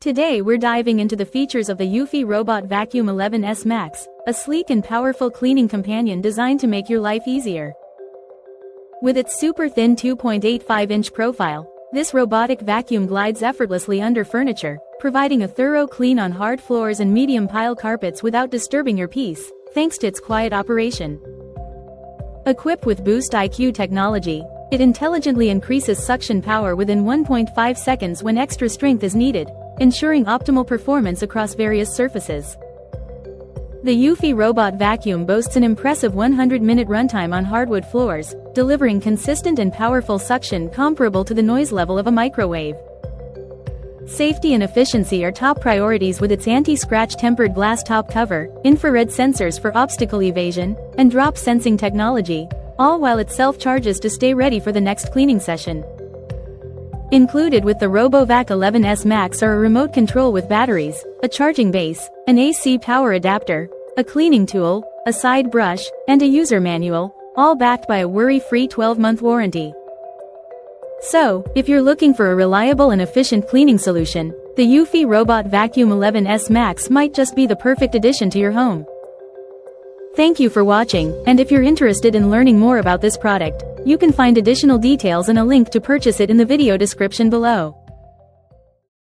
Today we're diving into the features of the eufy Robot Vacuum 11S Max, a sleek and powerful cleaning companion designed to make your life easier. With its super thin 2.85-inch profile, this robotic vacuum glides effortlessly under furniture, providing a thorough clean on hard floors and medium pile carpets without disturbing your peace, thanks to its quiet operation. Equipped with BoostIQ technology, it intelligently increases suction power within 1.5 seconds when extra strength is needed, ensuring optimal performance across various surfaces. The eufy Robot Vacuum boasts an impressive 100-minute runtime on hardwood floors, delivering consistent and powerful suction comparable to the noise level of a microwave. Safety and efficiency are top priorities with its anti-scratch tempered glass top cover, infrared sensors for obstacle evasion, and drop sensing technology, all while it self-charges to stay ready for the next cleaning session. Included with the RoboVac 11S Max are a remote control with batteries, a charging base, an AC power adapter, a cleaning tool, a side brush, and a user manual, all backed by a worry-free 12-month warranty. So, if you're looking for a reliable and efficient cleaning solution, the eufy Robot Vacuum 11S Max might just be the perfect addition to your home. Thank you for watching, and if you're interested in learning more about this product, you can find additional details and a link to purchase it in the video description below.